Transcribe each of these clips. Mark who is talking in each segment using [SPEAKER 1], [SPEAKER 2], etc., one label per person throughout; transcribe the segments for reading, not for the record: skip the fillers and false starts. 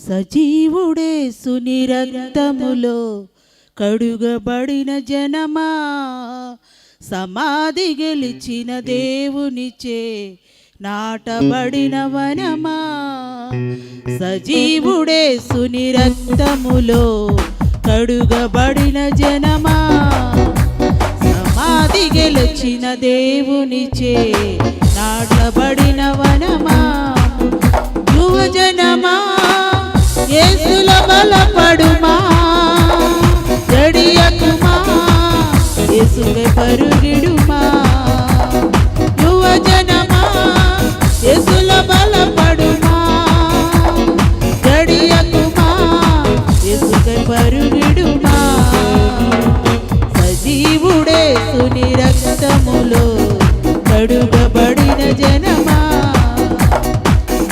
[SPEAKER 1] సజీవుడేసుని రక్తములో కడుగబడిన జనమా, సమాధి గెలిచిన దేవునిచే నాటబడిన వనమా. సజీవుడేసుని రక్తములో కడుగబడిన జనమా, సమాధి గెలిచిన దేవునిచే నాటబడిన వనమా. యువజనమా యేసులో బలపడుమా, జడియకుమా యేసువే పరుగిడుమా. యువజనమా యేసులో బలపడుమా, జడియకుమా యేసువే పరుగిడుమా. సజీవుడేసుని రక్తములో కడుగబడిన జనమా,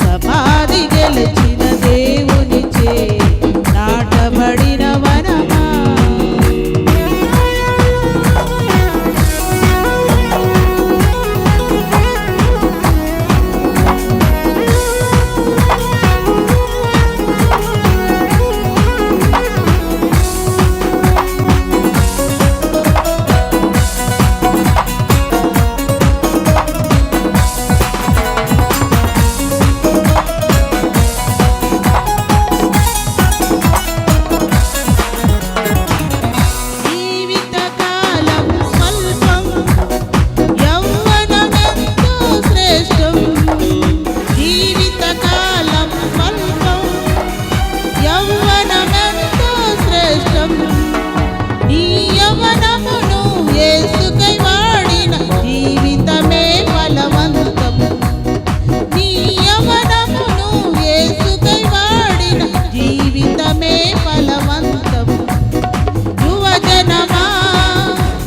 [SPEAKER 1] సమాధి గెలిచిన దేవునిచే నాటబడిన వనమా.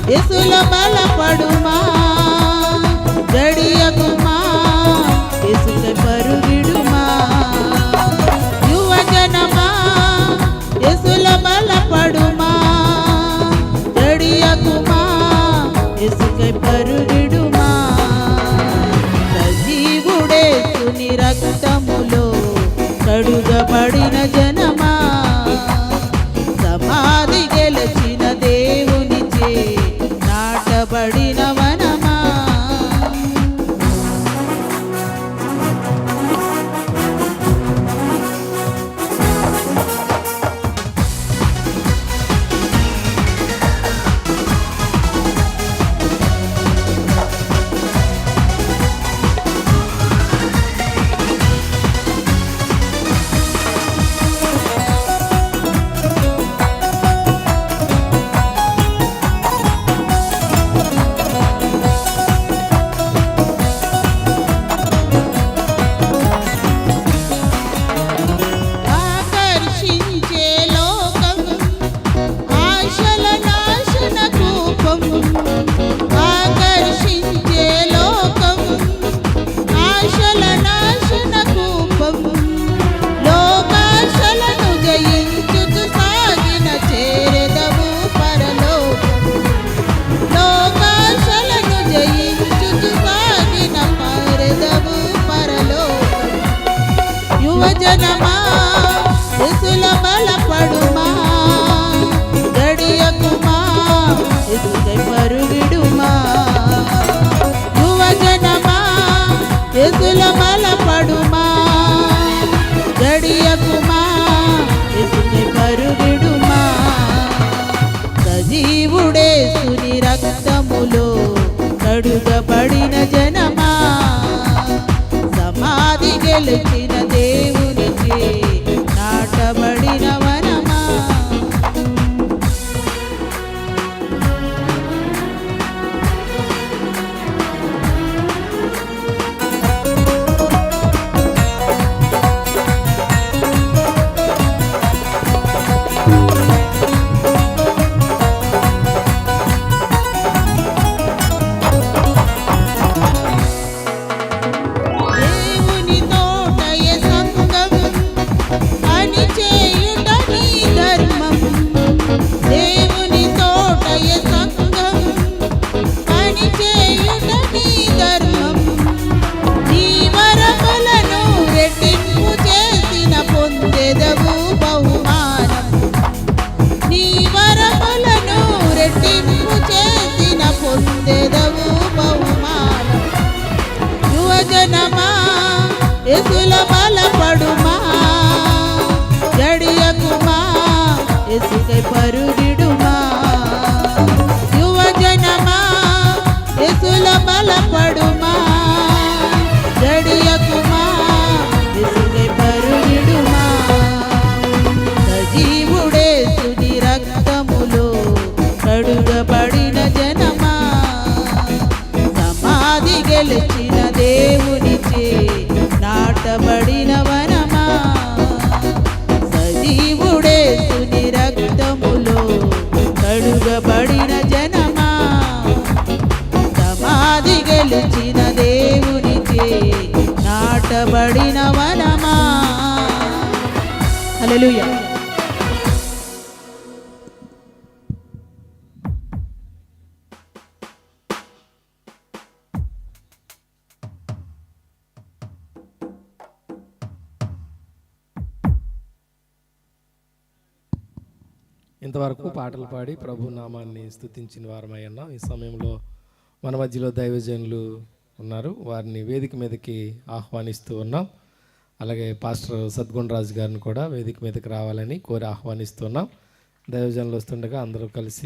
[SPEAKER 1] యేసులో బలపడుమా, జడియకుమా యేసువే పరుగిడుమా. యువజనమా యేసులో బలపడుమా, జడియకుమా యేసువే పరుగిడుమా. సజీవుడేసుని రక్తములో కడుగబడిన జనమా, సమాధి గెలిచిన దేవునిచే నాటబడిన వనమా. యువజనమా యేసులో బలపడుమా, జడియకుమా యేసువే పరుగిడుమా. యువజనమా యేసులో బలపడుమా, జడియకుమా యేసువే పరుగిడుమా. సజీవుడేసుని రక్తములో కడుగబడిన జనమా, సమాధి గెలిచిన దేవునిచే నాటబడిన వనమా. నాటబడిన వనమా. హల్లెలూయా.
[SPEAKER 2] ఇంతవరకు పాటలు పాడి ప్రభు నామాన్ని స్తుతించిన వారమై ఉన్నాం. ఈ సమయంలో మన మధ్యలో దైవజనులు ఉన్నారు, వారిని వేదిక మీదకి ఆహ్వానిస్తూ ఉన్నాం. అలాగే పాస్టర్ సద్గుణరాజు గారిని కూడా వేదిక మీదకి రావాలని కోరి ఆహ్వానిస్తున్నాం. దైవజనులు వస్తుండగా అందరూ కలిసి